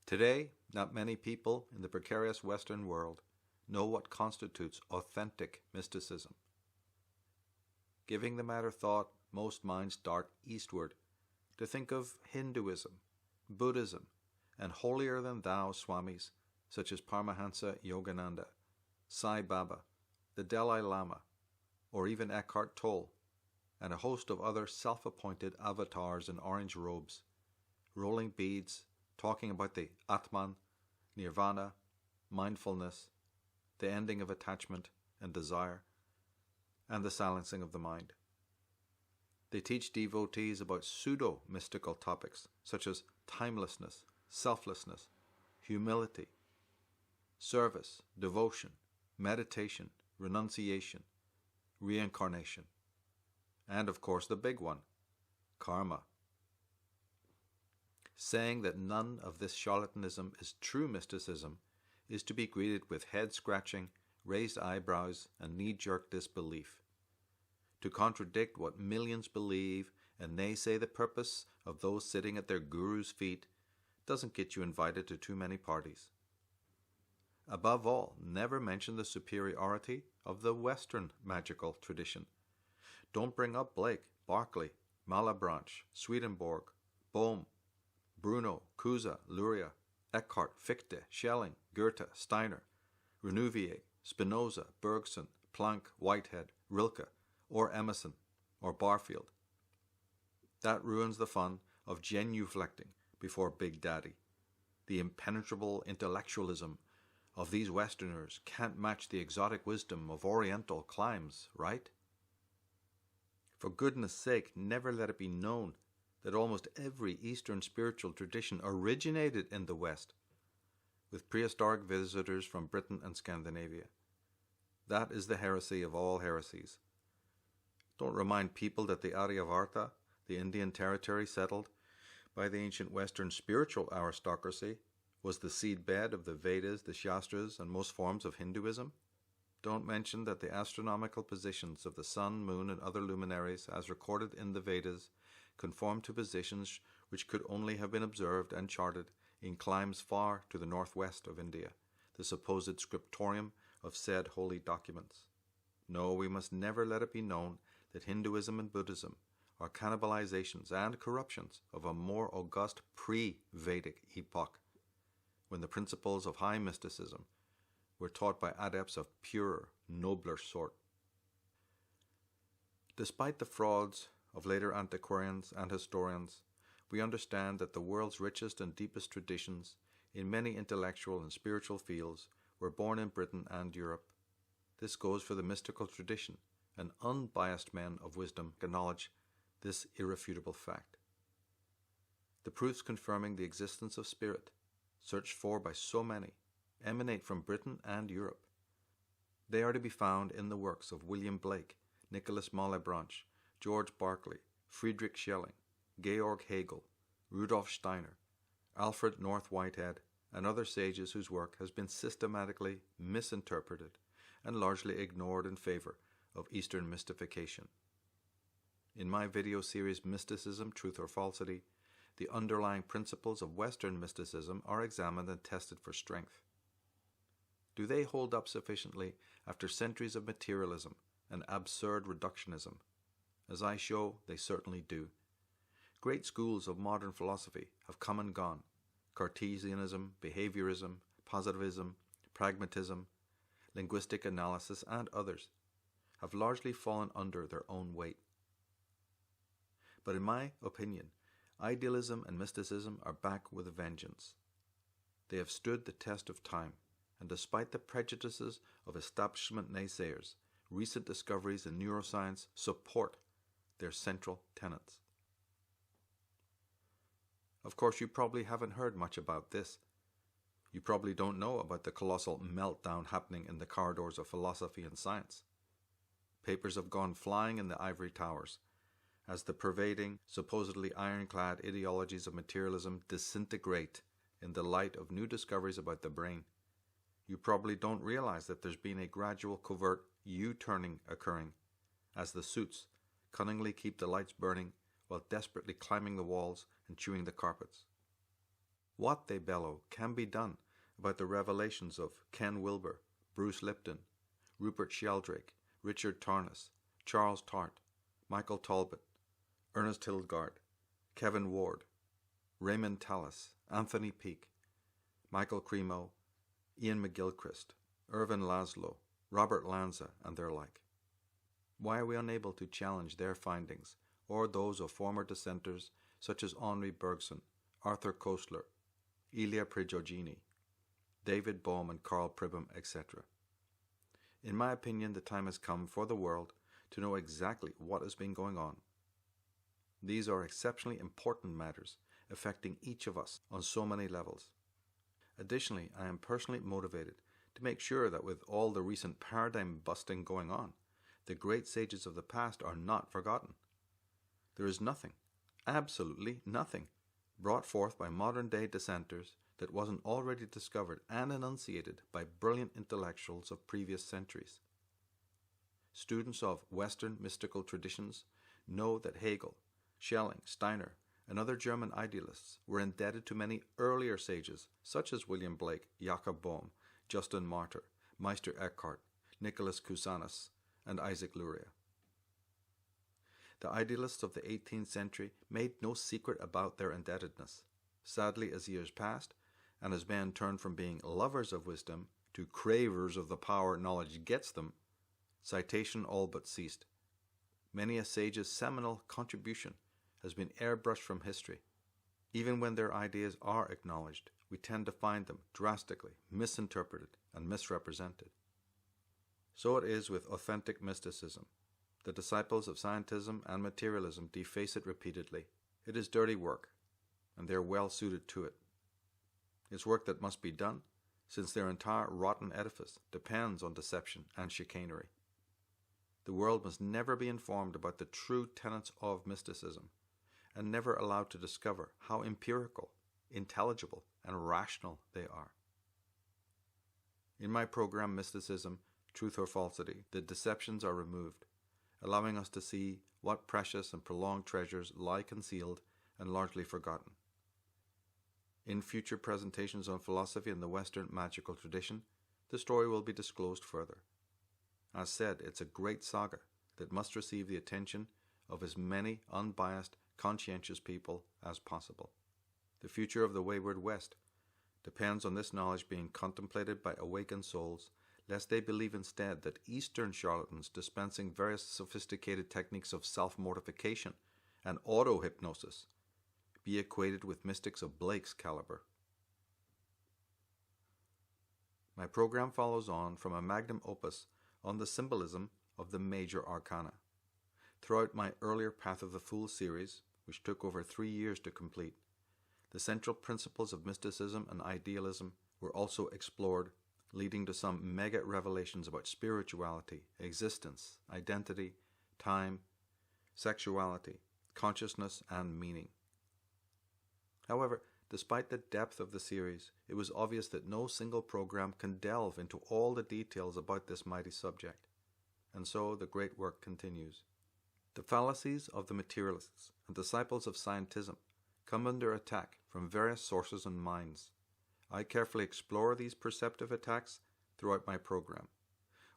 Today, not many people in the precarious Western world know what constitutes authentic mysticism. Giving the matter thought, most minds dart eastward to think of Hinduism, Buddhism, and holier-than-thou swamis such as Paramahansa Yogananda, Sai Baba, the Dalai Lama, or even Eckhart Tolle, and a host of other self-appointed avatars in orange robes, rolling beads, talking about the Atman, Nirvana, mindfulness, the ending of attachment and desire, and the silencing of the mind. They teach devotees about pseudo-mystical topics such as timelessness, selflessness, humility, service, devotion, meditation, renunciation, reincarnation, and of course the big one, karma. Saying that none of this charlatanism is true mysticism is to be greeted with head-scratching, raised eyebrows, and knee-jerk disbelief. To contradict what millions believe and naysay the purpose of those sitting at their guru's feet doesn't get you invited to too many parties. Above all, never mention the superiority of the Western magical tradition. Don't bring up Blake, Berkeley, Malebranche, Swedenborg, Bohm, Bruno, Cusa, Luria, Eckhart, Fichte, Schelling, Goethe, Steiner, Renouvier, Spinoza, Bergson, Planck, Whitehead, Rilke, or Emerson, or Barfield. That ruins the fun of genuflecting before Big Daddy. The impenetrable intellectualism of these Westerners can't match the exotic wisdom of Oriental climes, right? For goodness sake, never let it be known that almost every Eastern spiritual tradition originated in the West, with prehistoric visitors from Britain and Scandinavia. That is the heresy of all heresies. Don't remind people that the Aryavarta, the Indian territory settled by the ancient Western spiritual aristocracy, was the seedbed of the Vedas, the Shastras, and most forms of Hinduism. Don't mention that the astronomical positions of the sun, moon, and other luminaries, as recorded in the Vedas, conform to positions which could only have been observed and charted in climes far to the northwest of India, the supposed scriptorium of said holy documents. No, we must never let it be known that Hinduism and Buddhism are cannibalizations and corruptions of a more august pre-Vedic epoch, when the principles of high mysticism were taught by adepts of purer, nobler sort. Despite the frauds of later antiquarians and historians, we understand that the world's richest and deepest traditions in many intellectual and spiritual fields were born in Britain and Europe. This goes for the mystical tradition, and unbiased men of wisdom acknowledge this irrefutable fact. The proofs confirming the existence of spirit, searched for by so many, emanate from Britain and Europe. They are to be found in the works of William Blake, Nicholas Malebranche, George Berkeley, Friedrich Schelling, Georg Hegel, Rudolf Steiner, Alfred North Whitehead, and other sages whose work has been systematically misinterpreted and largely ignored in favor of Eastern mystification. In my video series Mysticism, Truth or Falsity, the underlying principles of Western mysticism are examined and tested for strength. Do they hold up sufficiently after centuries of materialism and absurd reductionism? As I show, they certainly do. Great schools of modern philosophy have come and gone. Cartesianism, behaviorism, positivism, pragmatism, linguistic analysis, and others have largely fallen under their own weight. But in my opinion, idealism and mysticism are back with a vengeance. They have stood the test of time, and despite the prejudices of establishment naysayers, recent discoveries in neuroscience support their central tenets. Of course, you probably haven't heard much about this. You probably don't know about the colossal meltdown happening in the corridors of philosophy and science. Papers have gone flying in the ivory towers as the pervading, supposedly ironclad ideologies of materialism disintegrate in the light of new discoveries about the brain. You probably don't realize that there's been a gradual covert U-turning occurring as the suits cunningly keep the lights burning while desperately climbing the walls and chewing the carpets. What, they bellow, can be done about the revelations of Ken Wilber, Bruce Lipton, Rupert Sheldrake, Richard Tarnas, Charles Tart, Michael Talbot, Ernest Hildgard, Kevin Ward, Raymond Tallis, Anthony Peake, Michael Cremo, Ian McGilchrist, Irvin Laszlo, Robert Lanza, and their like? Why are we unable to challenge their findings, or those of former dissenters such as Henri Bergson, Arthur Koestler, Ilya Prigogine, David Bohm and Karl Pribben, etc.? In my opinion, the time has come for the world to know exactly what has been going on. These are exceptionally important matters affecting each of us on so many levels. Additionally, I am personally motivated to make sure that with all the recent paradigm busting going on, the great sages of the past are not forgotten. There is nothing, absolutely nothing, brought forth by modern-day dissenters that wasn't already discovered and enunciated by brilliant intellectuals of previous centuries. Students of Western mystical traditions know that Hegel, Schelling, Steiner, and other German idealists were indebted to many earlier sages such as William Blake, Jakob Bohm, Justin Martyr, Meister Eckhart, Nicholas Cusanus, and Isaac Luria. The idealists of the 18th century made no secret about their indebtedness. Sadly, as years passed, and as men turned from being lovers of wisdom to cravers of the power knowledge gets them, citation all but ceased. Many a sage's seminal contribution has been airbrushed from history. Even when their ideas are acknowledged, we tend to find them drastically misinterpreted and misrepresented. So it is with authentic mysticism. The disciples of scientism and materialism deface it repeatedly. It is dirty work, and they are well suited to it. It's work that must be done, since their entire rotten edifice depends on deception and chicanery. The world must never be informed about the true tenets of mysticism, and never allowed to discover how empirical, intelligible, and rational they are. In my program Mysticism, Truth or Falsity, the deceptions are removed, allowing us to see what precious and prolonged treasures lie concealed and largely forgotten. In future presentations on philosophy and the Western magical tradition, the story will be disclosed further. As said, it's a great saga that must receive the attention of as many unbiased, conscientious people as possible. The future of the wayward West depends on this knowledge being contemplated by awakened souls, lest they believe instead that Eastern charlatans dispensing various sophisticated techniques of self-mortification and auto-hypnosis be equated with mystics of Blake's caliber. My program follows on from a magnum opus on the symbolism of the major arcana. Throughout my earlier Path of the Fool series, which took over 3 years to complete, the central principles of mysticism and idealism were also explored, leading to some mega revelations about spirituality, existence, identity, time, sexuality, consciousness, and meaning. However, despite the depth of the series, it was obvious that no single program can delve into all the details about this mighty subject, and so the great work continues. The fallacies of the materialists and disciples of scientism come under attack from various sources and minds. I carefully explore these perceptive attacks throughout my program.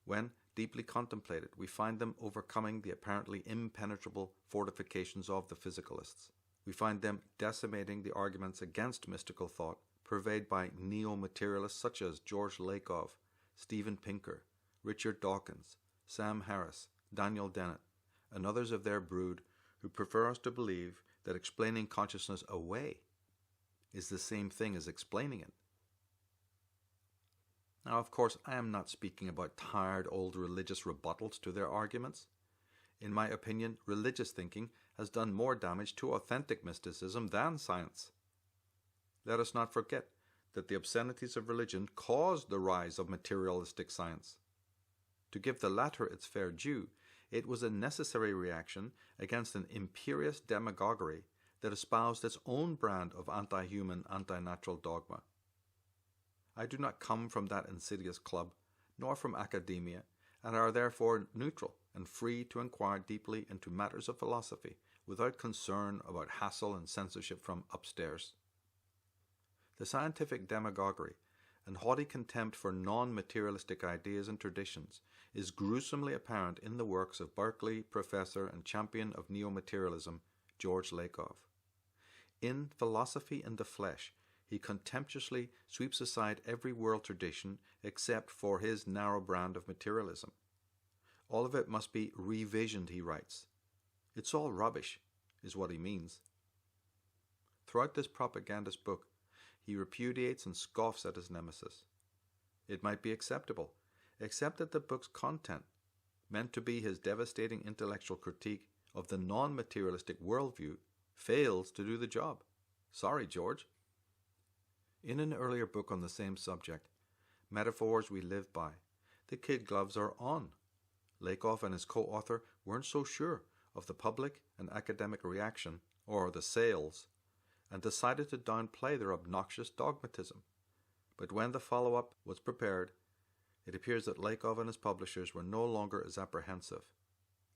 When deeply contemplated, we find them overcoming the apparently impenetrable fortifications of the physicalists. We find them decimating the arguments against mystical thought purveyed by neo-materialists such as George Lakoff, Steven Pinker, Richard Dawkins, Sam Harris, Daniel Dennett, and others of their brood who prefer us to believe that explaining consciousness away is the same thing as explaining it. Now, of course, I am not speaking about tired old religious rebuttals to their arguments. In my opinion, religious thinking has done more damage to authentic mysticism than science. Let us not forget that the obscenities of religion caused the rise of materialistic science. To give the latter its fair due, it was a necessary reaction against an imperious demagoguery that espoused its own brand of anti-human, anti-natural dogma. I do not come from that insidious club, nor from academia, and are therefore neutral and free to inquire deeply into matters of philosophy without concern about hassle and censorship from upstairs. The scientific demagoguery and haughty contempt for non-materialistic ideas and traditions is gruesomely apparent in the works of Berkeley professor and champion of neo-materialism George Lakoff. In Philosophy in the Flesh, he contemptuously sweeps aside every world tradition except for his narrow brand of materialism. All of it must be revisioned, he writes. It's all rubbish, is what he means. Throughout this propagandist book, he repudiates and scoffs at his nemesis. It might be acceptable, except that the book's content, meant to be his devastating intellectual critique of the non-materialistic worldview, fails to do the job. Sorry, George. In an earlier book on the same subject, Metaphors We Live By, the kid gloves are on. Lakoff and his co-author weren't so sure of the public and academic reaction, or the sales, and decided to downplay their obnoxious dogmatism. But when the follow-up was prepared, it appears that Lakoff and his publishers were no longer as apprehensive.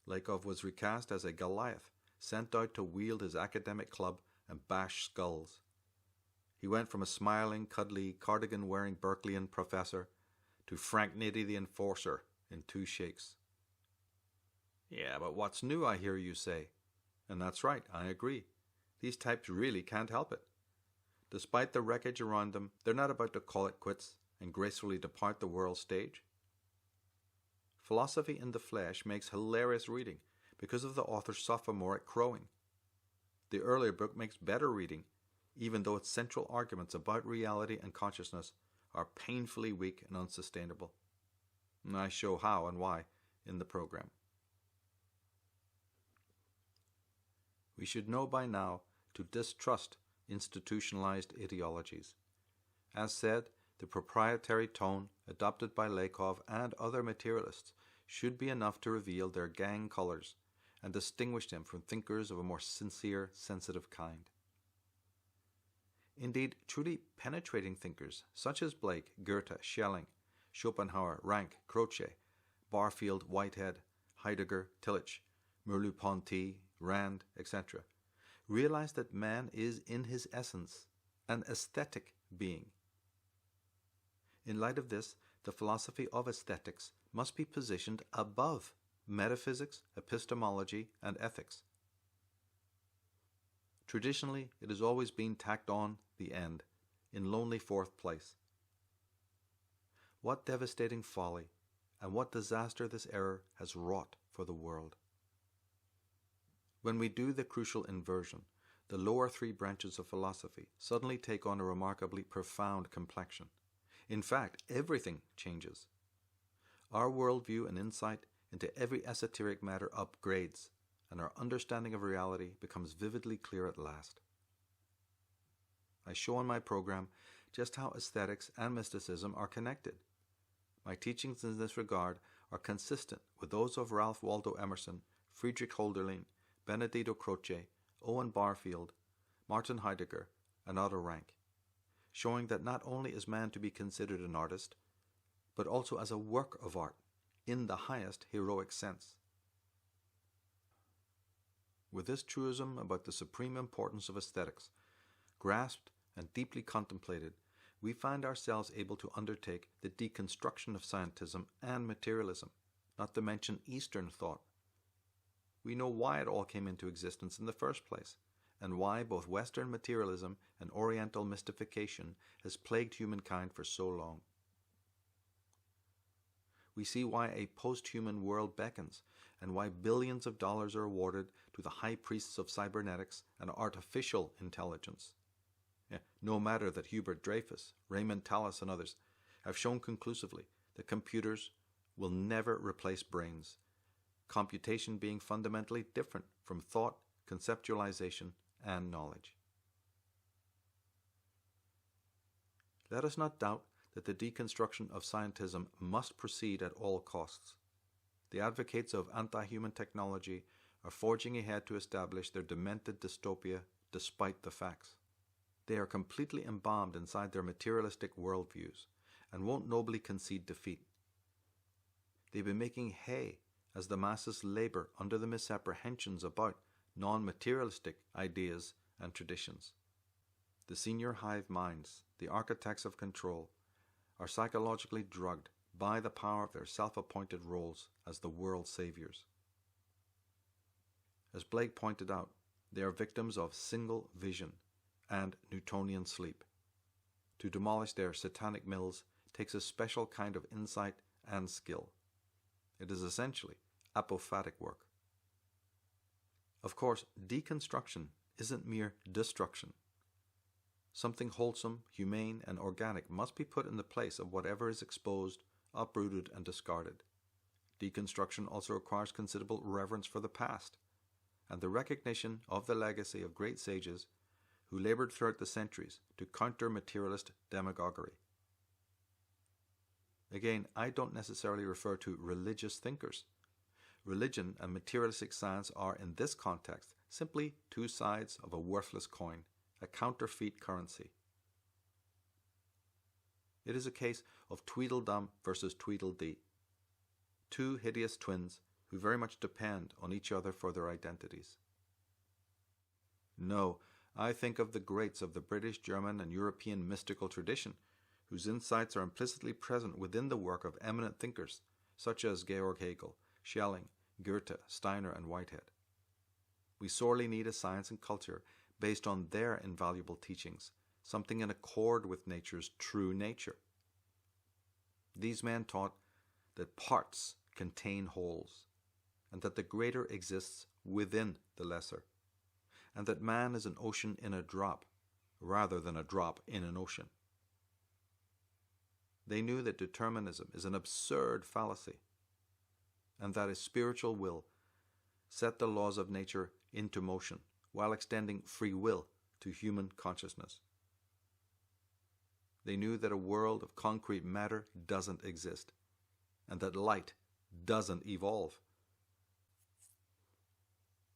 Lakoff was recast as a Goliath, sent out to wield his academic club and bash skulls. He went from a smiling, cuddly, cardigan-wearing Berkeleyan professor to Frank Nitty the Enforcer in 2 shakes. Yeah, but what's new, I hear you say. And that's right, I agree. These types really can't help it. Despite the wreckage around them, they're not about to call it quits and gracefully depart the world stage. Philosophy in the Flesh makes hilarious reading because of the author's sophomoric crowing. The earlier book makes better reading, even though its central arguments about reality and consciousness are painfully weak and unsustainable. And I show how and why in the program. We should know by now to distrust institutionalized ideologies. As said, the proprietary tone adopted by Lakoff and other materialists should be enough to reveal their gang colors and distinguish them from thinkers of a more sincere, sensitive kind. Indeed, truly penetrating thinkers such as Blake, Goethe, Schelling, Schopenhauer, Rank, Croce, Barfield, Whitehead, Heidegger, Tillich, Merleau-Ponty, Rand, etc., realize that man is in his essence an aesthetic being. In light of this, the philosophy of aesthetics must be positioned above metaphysics, epistemology, and ethics. Traditionally, it has always been tacked on the end, in lonely 4th place. What devastating folly and what disaster this error has wrought for the world. When we do the crucial inversion, the lower 3 branches of philosophy suddenly take on a remarkably profound complexion. In fact, everything changes. Our worldview and insight into every esoteric matter upgrades, and our understanding of reality becomes vividly clear at last. I show in my program just how aesthetics and mysticism are connected. My teachings in this regard are consistent with those of Ralph Waldo Emerson, Friedrich Hölderlin, Benedetto Croce, Owen Barfield, Martin Heidegger, and Otto Rank, showing that not only is man to be considered an artist, but also as a work of art, in the highest heroic sense. With this truism about the supreme importance of aesthetics, grasped and deeply contemplated, we find ourselves able to undertake the deconstruction of scientism and materialism, not to mention Eastern thought. We know why it all came into existence in the first place, and why both Western materialism and Oriental mystification has plagued humankind for so long. We see why a post-human world beckons, and why billions of dollars are awarded to the high priests of cybernetics and artificial intelligence. No matter that Hubert Dreyfus, Raymond Tallis, and others have shown conclusively that computers will never replace brains, computation being fundamentally different from thought, conceptualization, and knowledge. Let us not doubt that the deconstruction of scientism must proceed at all costs. The advocates of anti-human technology are forging ahead to establish their demented dystopia despite the facts. They are completely embalmed inside their materialistic worldviews and won't nobly concede defeat. They've been making hay as the masses labor under the misapprehensions about non-materialistic ideas and traditions. The senior hive minds, the architects of control, are psychologically drugged by the power of their self-appointed roles as the world's saviors. As Blake pointed out, they are victims of single vision and Newtonian sleep. To demolish their satanic mills takes a special kind of insight and skill. It is essentially apophatic work. Of course, deconstruction isn't mere destruction. Something wholesome, humane, and organic must be put in the place of whatever is exposed, uprooted, and discarded. Deconstruction also requires considerable reverence for the past, and the recognition of the legacy of great sages who labored throughout the centuries to counter materialist demagoguery. Again, I don't necessarily refer to religious thinkers. Religion and materialistic science are, in this context, simply two sides of a worthless coin, a counterfeit currency. It is a case of Tweedledum versus Tweedledee, two hideous twins who very much depend on each other for their identities. No, I think of the greats of the British, German, and European mystical tradition, whose insights are implicitly present within the work of eminent thinkers such as Georg Hegel, Schelling, Goethe, Steiner, and Whitehead. We sorely need a science and culture based on their invaluable teachings, something in accord with nature's true nature. These men taught that parts contain wholes, and that the greater exists within the lesser, and that man is an ocean in a drop, rather than a drop in an ocean. They knew that determinism is an absurd fallacy, and that a spiritual will set the laws of nature into motion while extending free will to human consciousness. They knew that a world of concrete matter doesn't exist, and that light doesn't evolve.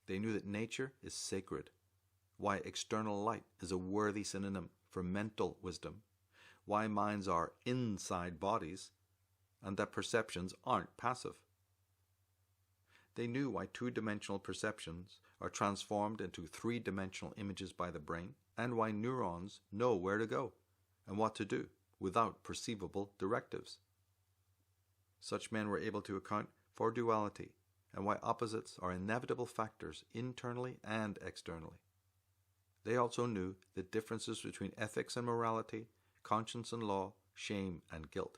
They knew that nature is sacred, why external light is a worthy synonym for mental wisdom, why minds are inside bodies, and that perceptions aren't passive. They knew why two-dimensional perceptions are transformed into three-dimensional images by the brain, and why neurons know where to go and what to do without perceivable directives. Such men were able to account for duality and why opposites are inevitable factors internally and externally. They also knew the differences between ethics and morality, conscience and law, shame and guilt.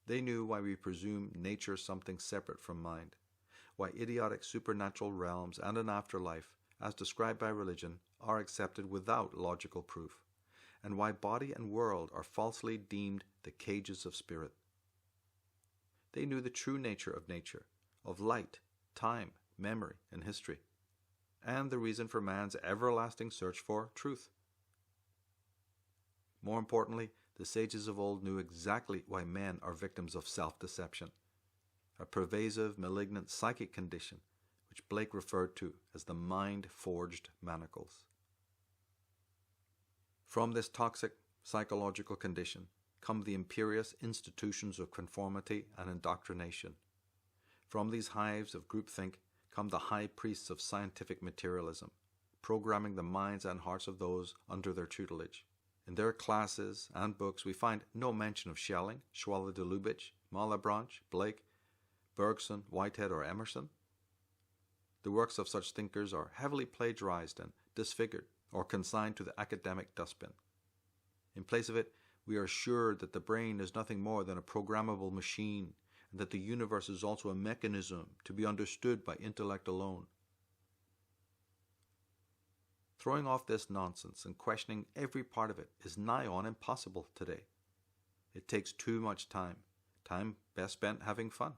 They knew why we presume nature something separate from mind, why idiotic supernatural realms and an afterlife, as described by religion, are accepted without logical proof, and why body and world are falsely deemed the cages of spirit. They knew the true nature of nature, of light, time, memory, and history, and the reason for man's everlasting search for truth. More importantly, the sages of old knew exactly why men are victims of self-deception, a pervasive, malignant psychic condition which Blake referred to as the mind-forged manacles. From this toxic psychological condition come the imperious institutions of conformity and indoctrination. From these hives of groupthink come the high priests of scientific materialism, programming the minds and hearts of those under their tutelage. In their classes and books we find no mention of Schelling, Schwaller de Lubitsch, Malebranche, Blake, Bergson, Whitehead, or Emerson. The works of such thinkers are heavily plagiarized and disfigured or consigned to the academic dustbin. In place of it, we are assured that the brain is nothing more than a programmable machine, and that the universe is also a mechanism to be understood by intellect alone. Throwing off this nonsense and questioning every part of it is nigh on impossible today. It takes too much time best spent having fun.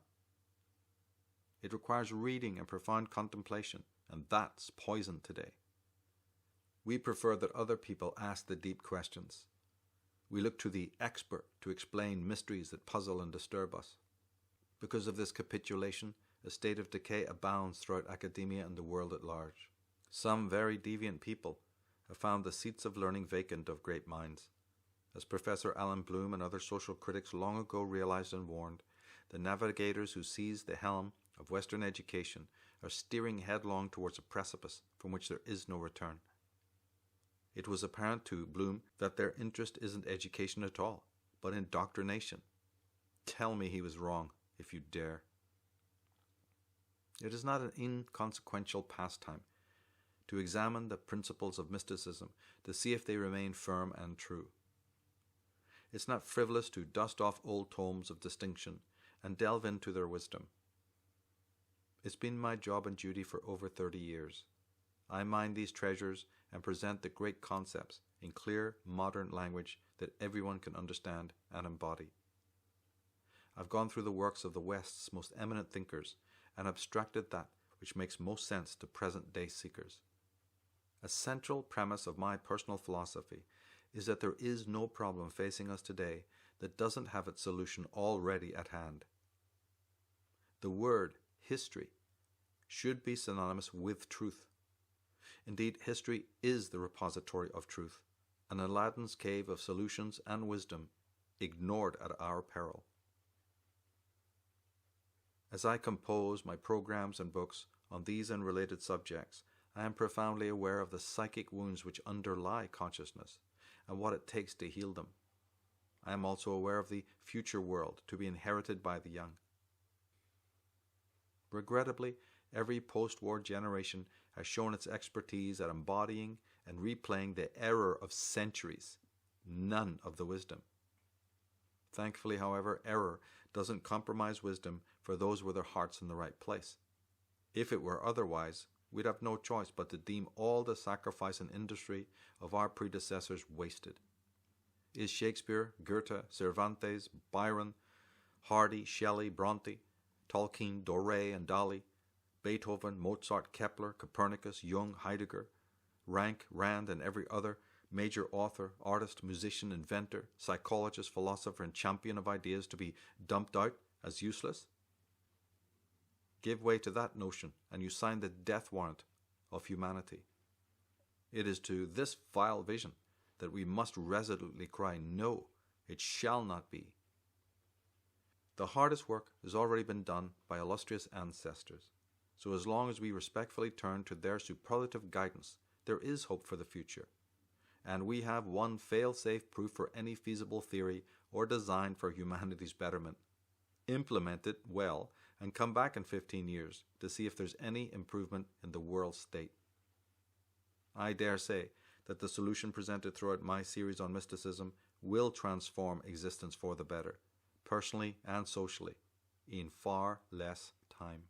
It requires reading and profound contemplation, and that's poison today. We prefer that other people ask the deep questions. We look to the expert to explain mysteries that puzzle and disturb us. Because of this capitulation, a state of decay abounds throughout academia and the world at large. Some very deviant people have found the seats of learning vacant of great minds. As Professor Alan Bloom and other social critics long ago realized and warned, the navigators who seize the helm of Western education are steering headlong towards a precipice from which there is no return. it was apparent to Bloom that their interest isn't education at all, but indoctrination. Tell me he was wrong, if you dare. It is not an inconsequential pastime to examine the principles of mysticism to see if they remain firm and true. It's not frivolous to dust off old tomes of distinction and delve into their wisdom. It's been my job and duty for over 30 years. I mine these treasures and present the great concepts in clear, modern language that everyone can understand and embody. I've gone through the works of the West's most eminent thinkers and abstracted that which makes most sense to present-day seekers. A central premise of my personal philosophy is that there is no problem facing us today that doesn't have its solution already at hand. The word history should be synonymous with truth. Indeed, history is the repository of truth, an Aladdin's cave of solutions and wisdom, ignored at our peril. As I compose my programs and books on these and related subjects, I am profoundly aware of the psychic wounds which underlie consciousness and what it takes to heal them. I am also aware of the future world to be inherited by the young. Regrettably, every post-war generation has shown its expertise at embodying and replaying the error of centuries, none of the wisdom. Thankfully, however, error doesn't compromise wisdom for those with their hearts in the right place. If it were otherwise, we'd have no choice but to deem all the sacrifice and industry of our predecessors wasted. Is Shakespeare, Goethe, Cervantes, Byron, Hardy, Shelley, Bronte, Tolkien, Doré and Dali, Beethoven, Mozart, Kepler, Copernicus, Jung, Heidegger, Rank, Rand, and every other major author, artist, musician, inventor, psychologist, philosopher, and champion of ideas to be dumped out as useless? Give way to that notion, and you sign the death warrant of humanity. It is to this vile vision that we must resolutely cry, no, it shall not be. The hardest work has already been done by illustrious ancestors, so as long as we respectfully turn to their superlative guidance, there is hope for the future. And we have one fail-safe proof for any feasible theory or design for humanity's betterment. Implement it well and come back in 15 years to see if there's any improvement in the world state. I dare say that the solution presented throughout my series on mysticism will transform existence for the better, personally and socially, in far less time.